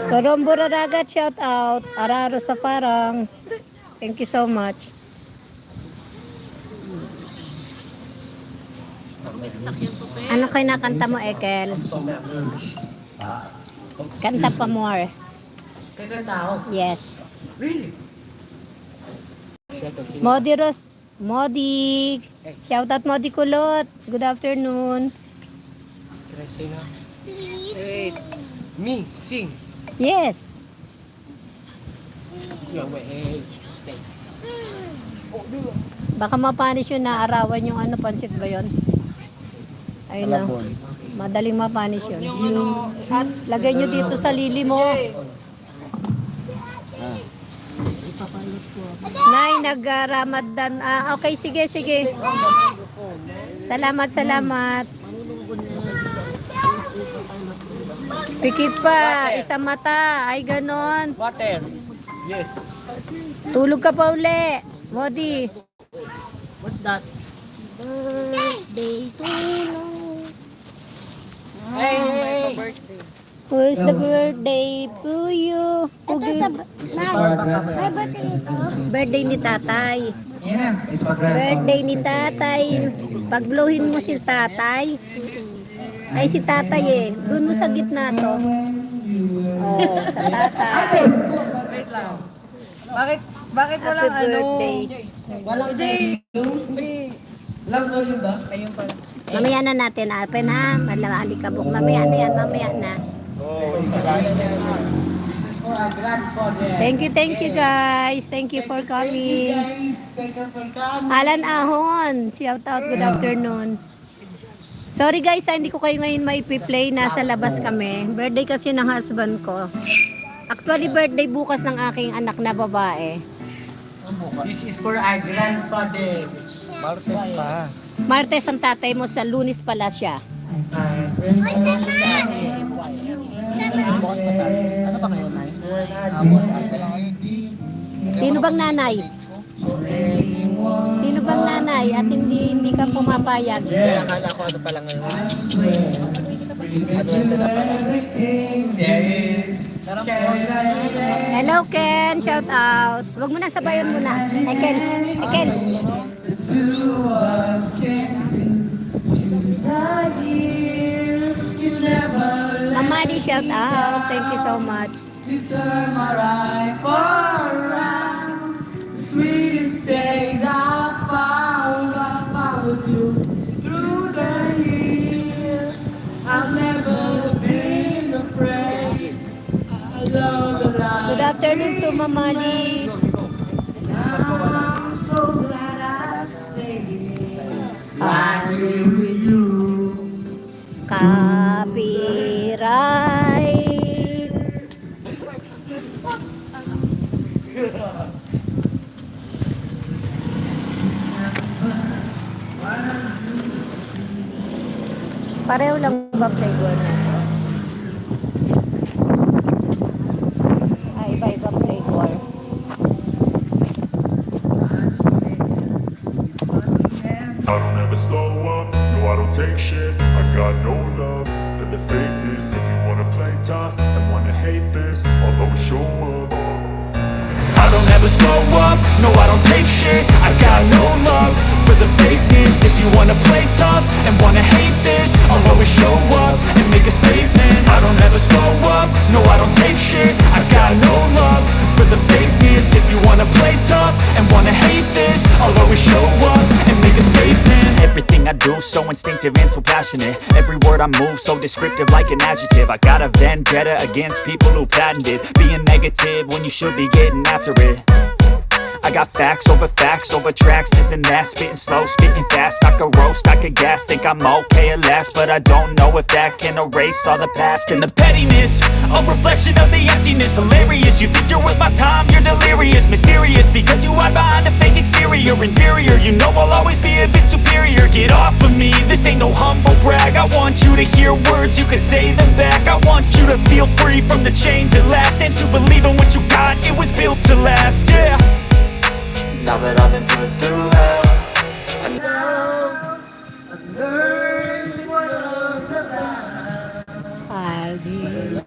Torombo Raragat, shout out. Araro sa Parang. Thank you so much. Ano kayo nakanta mo, Ekel? Kanta pa more. Yes. Modi Ros, Modi. Shout out Modi Kulot. Good afternoon. Wait. Me, sing. Yes. Stay. Baka mapanis yun na arawan yung ano, pansit ba yun? Ayun na. Madaling mapanis yun. Lagay nyo dito sa lili mo. Nay, nag-Ramadan. Okay, sige, sige. Salamat, salamat. Pikit pa, isang mata. Ay, ganon. Water. Yes. Tulog ka pa uli. Modi. What's that? Birthday to you. Hey! Who's the birthday to you? Birthday ni tatay. Birthday ni tatay. Pagblowin mo si tatay. Ay, si tatay eh. Doon mo sa gitna to. Oh, sa tatay. Wait lang. Bakit Happy walang ano? birthday. Walang day. Lang volume ba? Ayun pala. Mamaya na natin open ha. Malalikabok. Mamaya na yan. Mamaya na. This is for our grandfather. Thank you guys. Thank you for coming. Guys, thank you for coming. Alan Ahon. Shout out. Good afternoon. Sorry guys, hindi ko kayo ngayon maipi-play. Nasa labas kami. Birthday kasi ng husband ko. Actually, birthday bukas ng aking anak na babae. This is for our grandfather. Martes pa. Martes ang tatay mo, sa Lunes pala siya. Bukas pa sa ano ba kayo, Nay? Bukas pa. Sino bang nanay? Sino bang nanay at hindi ka pumapayag? Kaya akala ko ano pala ngayon. Ano yung pala pala. Sarap po. Hello Ken, shout out. Huwag mo na sabayan mo na. Ekel, Ekel. Mamadi, shout out. Thank you so much. You turn my life around. The sweetest days I found with you. Through the years, I've never been afraid. I love the life. Good afternoon to Mamadi. I'm so glad I stayed right here with you. Copyright. Pareho lang ba flavor na? Ay, iba-ibang flavor. I don't ever slow up, no I don't take shit. I got no love for the fakeness. If you wanna play tough and wanna hate this, I'll always show up. I don't ever slow up, no I don't take shit. I got no love for the fakeness. If you wanna play tough and wanna hate this, I'll always show up and make a statement. I don't ever slow up, no I don't take shit. I got no love for the fakeness. If you wanna play tough and wanna hate this, I'll always show up and make a statement. Everything I do so instinctive and so passionate. Every word I move so descriptive like an adjective. I got a vendetta against people who patented being negative when you should be getting after it. I got facts over tracks, this and that. Spitting slow, spitting fast. I could roast, I could gas. Think I'm okay at last, but I don't know if that can erase all the past. And the pettiness, a reflection of the emptiness. Hilarious, you think you're worth my time, you're delirious. Mysterious, because you hide behind a fake exterior. Inferior, you know I'll always be a bit superior. Get off of me, this ain't no humble brag. I want you to hear words, you can say them back. I want you to feel free from the chains at last, and to believe in what you got, it was built to last, yeah. Now that I've been put through hell, I know I'll be